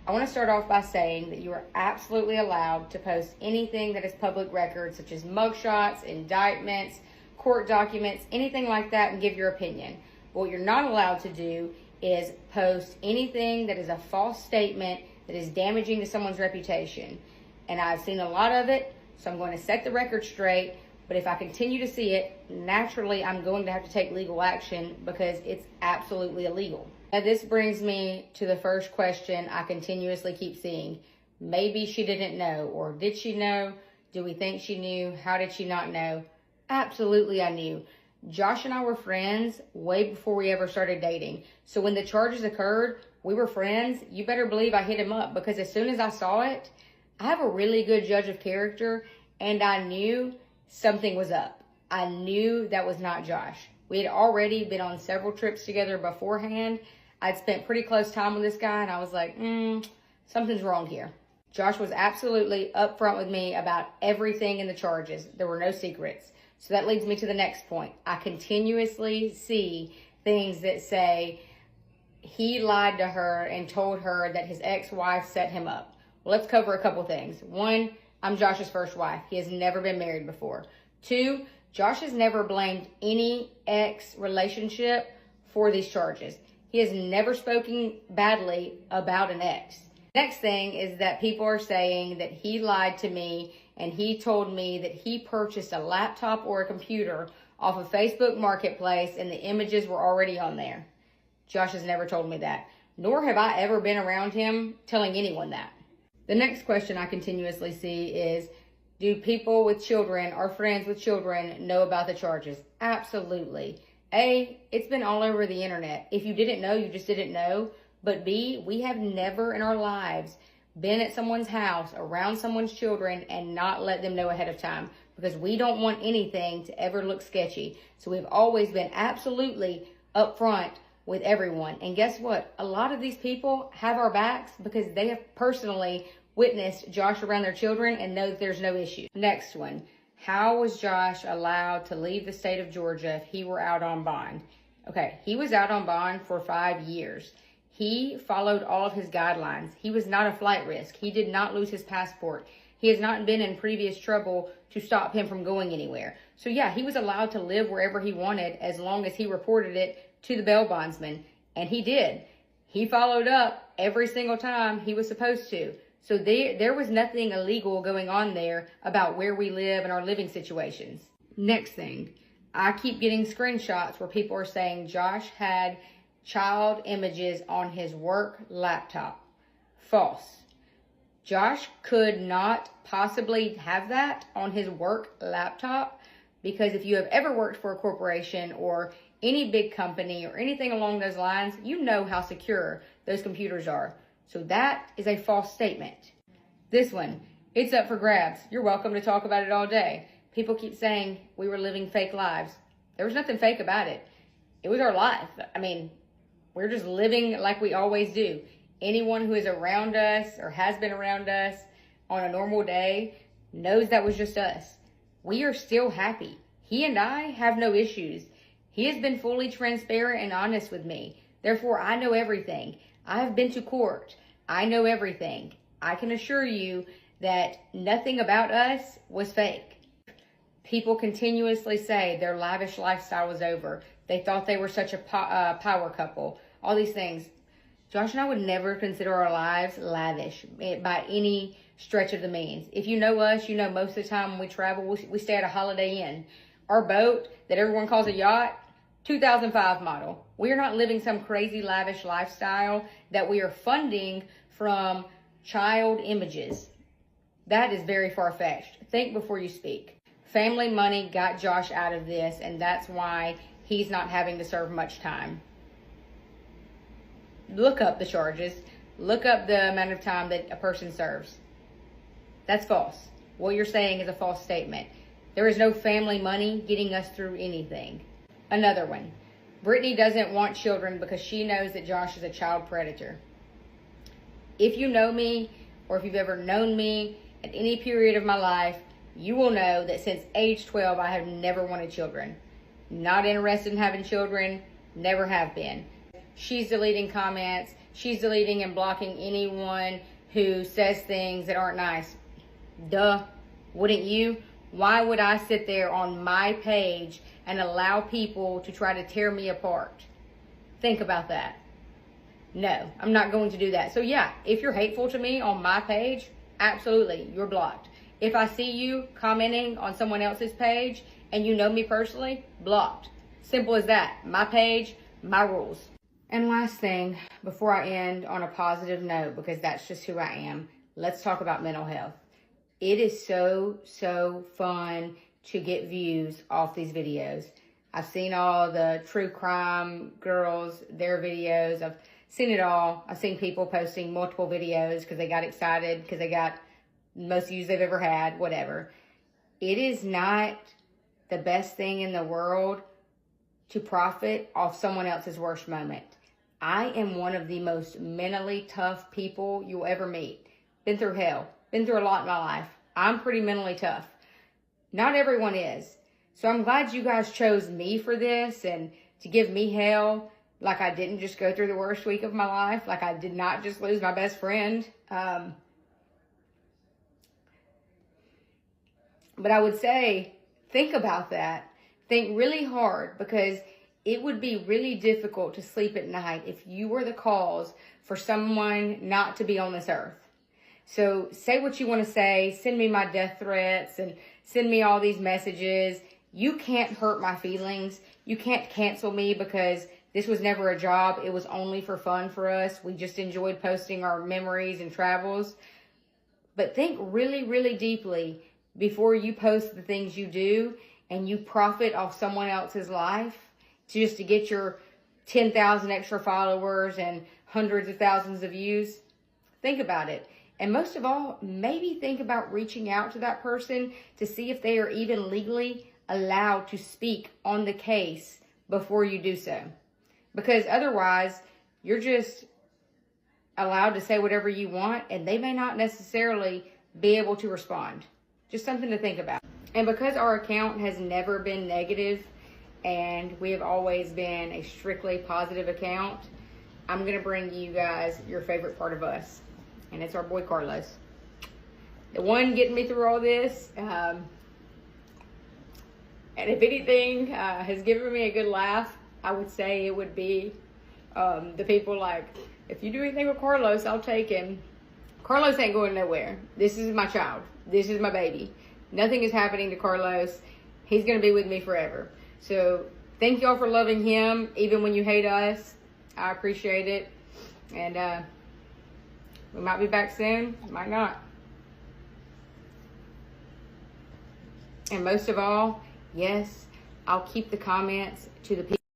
I want to start off by saying that you are absolutely allowed to post anything that is public record, such as mugshots, indictments, court documents, anything like that, and give your opinion. But what you're not allowed to do is post anything that is a false statement that is damaging to someone's reputation. And I've seen a lot of it, so I'm going to set the record straight. But if I continue to see it, naturally I'm going to have to take legal action because it's absolutely illegal. Now this brings me to the first question I continuously keep seeing. Maybe she didn't know, or did she know? Do we think she knew? How did she not know? Absolutely I knew. Josh and I were friends way before we ever started dating. So when the charges occurred, we were friends. You better believe I hit him up because as soon as I saw it, I have a really good judge of character and I knew something was up. I knew that was not Josh. We had already been on several trips together beforehand. I'd spent pretty close time with this guy and I was like, something's wrong here. Josh was absolutely upfront with me about everything in the charges. There were no secrets. So that leads me to the next point. I continuously see things that say he lied to her and told her that his ex-wife set him up. Well, let's cover a couple things. One, I'm Josh's first wife. He has never been married before. Two, Josh has never blamed any ex relationship for these charges. He has never spoken badly about an ex. Next thing is that people are saying that he lied to me and he told me that he purchased a laptop or a computer off of Facebook Marketplace and the images were already on there. Josh has never told me that, nor have I ever been around him telling anyone that. The next question I continuously see is, do people with children or friends with children know about the charges? Absolutely. A, it's been all over the internet. If you didn't know, you just didn't know. But B, we have never in our lives been at someone's house around someone's children and not let them know ahead of time because we don't want anything to ever look sketchy. So we've always been absolutely upfront with everyone. And guess what? A lot of these people have our backs because they have personally witnessed Josh around their children and know that there's no issue. Next one. How was Josh allowed to leave the state of Georgia if he were out on bond? Okay, he was out on bond for 5 years. He followed all of his guidelines. He was not a flight risk. He did not lose his passport. He has not been in previous trouble to stop him from going anywhere. So yeah, he was allowed to live wherever he wanted as long as he reported it to the bail bondsman. And he did. He followed up every single time he was supposed to. So there was nothing illegal going on there about where we live and our living situations. Next thing, I keep getting screenshots where people are saying Josh had child images on his work laptop. False. Josh could not possibly have that on his work laptop because if you have ever worked for a corporation or any big company or anything along those lines, you know how secure those computers are. So that is a false statement. This one, it's up for grabs. You're welcome to talk about it all day. People keep saying we were living fake lives. There was nothing fake about it. It was our life. I mean, we're just living like we always do. Anyone who is around us or has been around us on a normal day knows that was just us. We are still happy. He and I have no issues. He has been fully transparent and honest with me. Therefore, I know everything. I have been to court. I know everything. I can assure you that nothing about us was fake. People continuously say their lavish lifestyle was over. They thought they were such a power couple. All these things. Josh and I would never consider our lives lavish by any stretch of the means. If you know us, you know most of the time when we travel, we stay at a Holiday Inn. Our boat that everyone calls a yacht, 2005 model. We are not living some crazy lavish lifestyle that we are funding from child images. That is very far-fetched. Think before you speak. Family money got Josh out of this, and that's why he's not having to serve much time. Look up the charges. Look up the amount of time that a person serves. That's false. What you're saying is a false statement. There is no family money getting us through anything. Another one. Brittani doesn't want children because she knows that Josh is a child predator. If you know me, or if you've ever known me at any period of my life, you will know that since age 12, I have never wanted children. Not interested in having children, never have been. She's deleting comments. she's deleting and blocking anyone who says things that aren't nice. Duh, wouldn't you? Why would I sit there on my page and allow people to try to tear me apart? Think about that. No, I'm not going to do that. So yeah, if you're hateful to me on my page, absolutely, you're blocked. If I see you commenting on someone else's page and you know me personally, blocked. Simple as that. My page, my rules. And last thing, before I end on a positive note, because that's just who I am, let's talk about mental health. It is so fun to get views off these videos. I've seen all the true crime girls, their videos. I've seen it all. I've seen people posting multiple videos because they got excited, because they got the most views they've ever had, whatever. It is not the best thing in the world to profit off someone else's worst moment. I am one of the most mentally tough people you'll ever meet. Been through hell. Been through a lot in my life. I'm pretty mentally tough. Not everyone is. So I'm glad you guys chose me for this and to give me hell. Like I didn't just go through the worst week of my life. Like I did not just lose my best friend. But I would say, think about that. Think really hard, because it would be really difficult to sleep at night if you were the cause for someone not to be on this earth. So say what you want to say. Send me my death threats and send me all these messages. You can't hurt my feelings. You can't cancel me because this was never a job. It was only for fun for us. We just enjoyed posting our memories and travels. But think really deeply before you post the things you do and you profit off someone else's life just to get your 10,000 extra followers and hundreds of thousands of views. Think about it. And most of all, maybe think about reaching out to that person to see if they are even legally allowed to speak on the case before you do so. Because otherwise, you're just allowed to say whatever you want, and they may not necessarily be able to respond. Just something to think about. And because our account has never been negative and we have always been a strictly positive account, I'm going to bring you guys your favorite part of us. And it's our boy Carlos. The one getting me through all this. And if anything has given me a good laugh, I would say it would be the people like, if you do anything with Carlos, I'll take him. Carlos ain't going nowhere. This is my child. This is my baby. Nothing is happening to Carlos. He's going to be with me forever. So thank y'all for loving him, even when you hate us. I appreciate it. And we might be back soon. Might not. And most of all, yes, I'll keep the comments to the people.